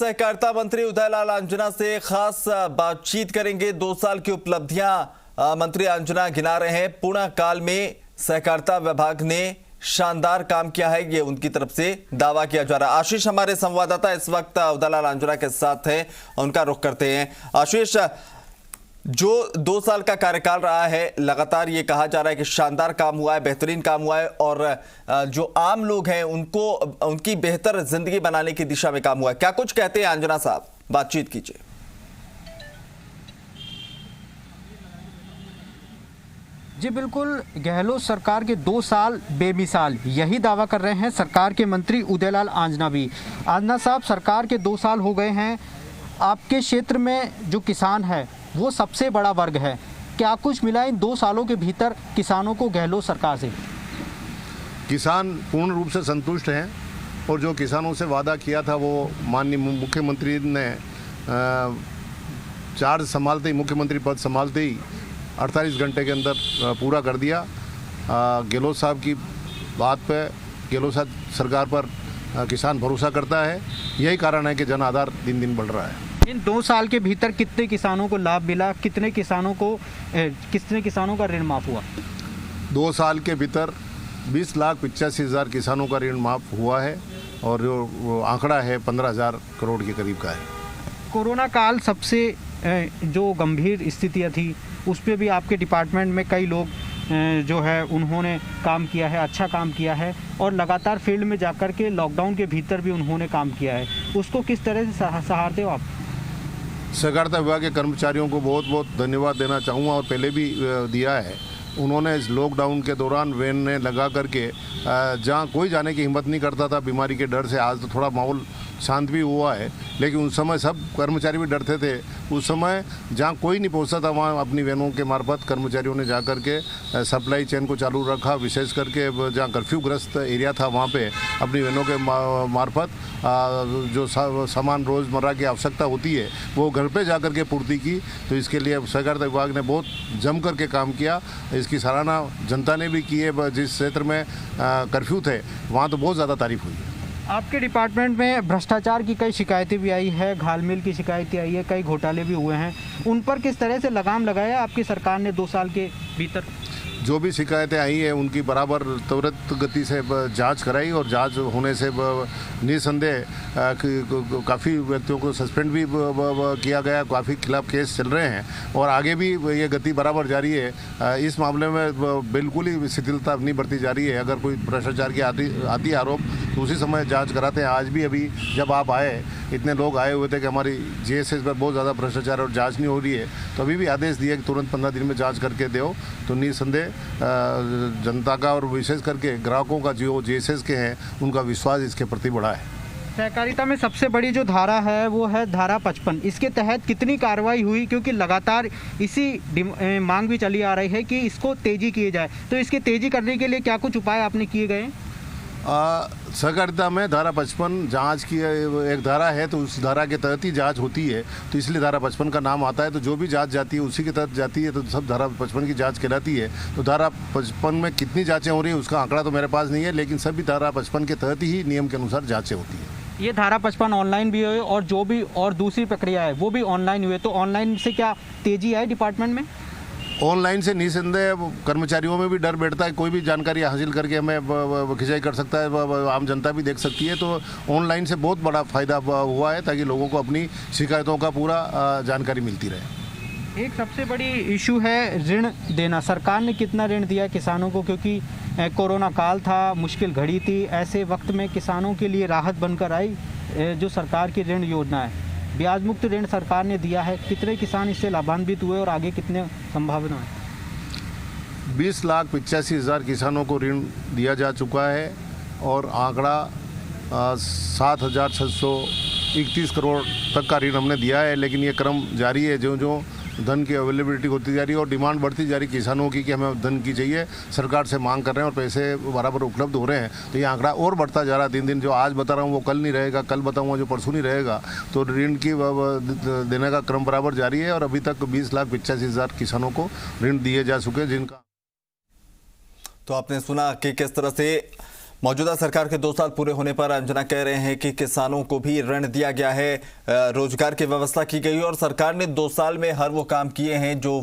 सहकारिता मंत्री उदयलाल आंजना से खास बातचीत करेंगे। 2 साल की उपलब्धियां मंत्री आंजना गिना रहे हैं। पूर्ण काल में सहकारिता विभाग ने शानदार काम किया है, ये उनकी तरफ से दावा किया जा रहा है। आशीष हमारे संवाददाता इस वक्त उदयलाल आंजना के साथ हैं, उनका रुख करते हैं। आशीष, जो 2 साल का कार्यकाल रहा है, लगातार ये कहा जा रहा है कि शानदार काम हुआ है, बेहतरीन काम हुआ है और जो आम लोग हैं उनको उनकी बेहतर जिंदगी बनाने की दिशा में काम हुआ है। क्या कुछ कहते हैं आंजना साहब, बातचीत कीजिए। जी बिल्कुल, गहलोत सरकार के 2 साल बेमिसाल, यही दावा कर रहे हैं सरकार के मंत्री उदयलाल आंजना भी। आंजना साहब, सरकार के 2 साल हो गए हैं, आपके क्षेत्र में जो किसान है वो सबसे बड़ा वर्ग है, क्या कुछ मिला इन 2 सालों के भीतर किसानों को गहलोत सरकार से? किसान पूर्ण रूप से संतुष्ट हैं और जो किसानों से वादा किया था वो माननीय मुख्यमंत्री ने चार्ज संभालते ही, मुख्यमंत्री पद संभालते ही 48 घंटे के अंदर पूरा कर दिया। गहलोत साहब की बात पे, गहलोत साहब सरकार पर किसान भरोसा करता है। यही कारण है कि जन आधार दिन दिन बढ़ रहा है। इन 2 साल के भीतर कितने किसानों को लाभ मिला, कितने किसानों का ऋण माफ हुआ? 2 साल के भीतर 20,85,000 किसानों का ऋण माफ हुआ है और जो आंकड़ा है 15,000 करोड़ के करीब का है। कोरोना काल सबसे जो गंभीर स्थितियाँ थी उस पर भी आपके डिपार्टमेंट में कई लोग जो है उन्होंने काम किया है, अच्छा काम किया है और लगातार फील्ड में जाकर के लॉकडाउन के भीतर भी उन्होंने काम किया है। उसको किस तरह से सहारते हो आप? सहकारिता विभाग के कर्मचारियों को बहुत बहुत धन्यवाद देना चाहूँगा और पहले भी दिया है। उन्होंने इस लॉकडाउन के दौरान वैन ने लगा करके जहाँ कोई जाने की हिम्मत नहीं करता था बीमारी के डर से, आज तो थोड़ा माहौल शांत भी हुआ है, लेकिन उस समय सब कर्मचारी भी डरते थे। उस समय जहाँ कोई नहीं पहुँचता था वहाँ अपनी वैनों के मार्फत कर्मचारियों ने जा कर के सप्लाई चेन को चालू रखा। विशेष करके जहाँ कर्फ्यूग्रस्त एरिया था वहाँ पे अपनी वैनों के मार्फत जो सामान रोज़मर्रा की आवश्यकता होती है वो घर पे जा कर के पूर्ति की। तो इसके लिए सहकारिता विभाग ने बहुत जम कर के काम किया, इसकी सराहना जनता ने भी की है। जिस क्षेत्र में कर्फ्यू थे वहाँ तो बहुत ज़्यादा तारीफ हुई है। आपके डिपार्टमेंट में भ्रष्टाचार की कई शिकायतें भी आई है, घालमेल की शिकायतें आई है, कई घोटाले भी हुए हैं, उन पर किस तरह से लगाम लगाया आपकी सरकार ने 2 साल के भीतर? जो भी शिकायतें आई हैं उनकी बराबर त्वरित गति से जांच कराई और जांच होने से निसंदेह काफ़ी व्यक्तियों को सस्पेंड भी किया गया, काफ़ी खिलाफ केस चल रहे हैं और आगे भी ये गति बराबर जारी है। इस मामले में बिल्कुल ही शिथिलता नहीं बरती जा रही है। अगर कोई भ्रष्टाचार की आती है आरोप तो उसी समय जांच कराते हैं। आज भी अभी जब आप आए, इतने लोग आए हुए थे कि हमारी जीएसएस पर बहुत ज़्यादा भ्रष्टाचार और जांच नहीं हो रही है, तो अभी भी आदेश दिए कि तुरंत 15 दिन में जांच करके दो। तो निसंदेह जनता का और विशेष करके ग्राहकों का जो जीएसएस के हैं उनका विश्वास इसके प्रति बढ़ा है। सहकारिता में सबसे बड़ी जो धारा है वो है धारा 55। इसके तहत कितनी कार्रवाई हुई, क्योंकि लगातार इसी मांग भी चली आ रही है कि इसको तेजी किए जाए, तो इसकी तेजी करने के लिए क्या कुछ उपाय आपने किए गए? सहकारिता में धारा 55 जांच की एक धारा है, तो उस धारा के तहत ही जांच होती है, तो इसलिए धारा 55 का नाम आता है। तो जो भी जांच जाती है उसी के तहत जाती है, तो सब धारा 55 की जांच कहलाती है। तो धारा 55 में कितनी जांचें हो रही है उसका आंकड़ा तो मेरे पास नहीं है, लेकिन सभी धारा 55 के तहत ही नियम के अनुसार जाँचें होती है। ये धारा 55 ऑनलाइन भी हुए और जो भी और दूसरी प्रक्रिया है वो भी ऑनलाइन हुए, तो ऑनलाइन से क्या तेजी है डिपार्टमेंट में? ऑनलाइन से निसंदेह कर्मचारियों में भी डर बैठता है, कोई भी जानकारी हासिल करके हमें खिंचाई कर सकता है, आम जनता भी देख सकती है। तो ऑनलाइन से बहुत बड़ा फ़ायदा हुआ है ताकि लोगों को अपनी शिकायतों का पूरा जानकारी मिलती रहे। एक सबसे बड़ी इशू है ऋण देना। सरकार ने कितना ऋण दिया किसानों को, क्योंकि कोरोना काल था, मुश्किल घड़ी थी, ऐसे वक्त में किसानों के लिए राहत बनकर आई जो सरकार की ऋण योजना है। ब्याज मुक्त ऋण सरकार ने दिया है, कितने किसान इससे लाभान्वित हुए और आगे कितने संभावना है? 20,85,000 किसानों को ऋण दिया जा चुका है और आंकड़ा 7,631 करोड़ तक का ऋण हमने दिया है। लेकिन ये क्रम जारी है, जो जो धन की अवेलेबिलिटी होती जा रही है और डिमांड बढ़ती जा रही है किसानों की कि हमें धन की चाहिए, सरकार से मांग कर रहे हैं और पैसे बराबर उपलब्ध हो रहे हैं, तो ये आंकड़ा और बढ़ता जा रहा है दिन दिन। जो आज बता रहा हूँ वो कल नहीं रहेगा, कल बताऊँगा जो परसों नहीं रहेगा। तो ऋण की देने का क्रम बराबर जारी है और अभी तक 20,85,000 किसानों को ऋण दिए जा चुके हैं जिनका। तो आपने सुना कि किस तरह से मौजूदा सरकार के 2 साल पूरे होने पर अंजना कह रहे हैं कि किसानों को भी ऋण दिया गया है, रोजगार की व्यवस्था की गई और सरकार ने 2 साल में हर वो काम किए हैं जो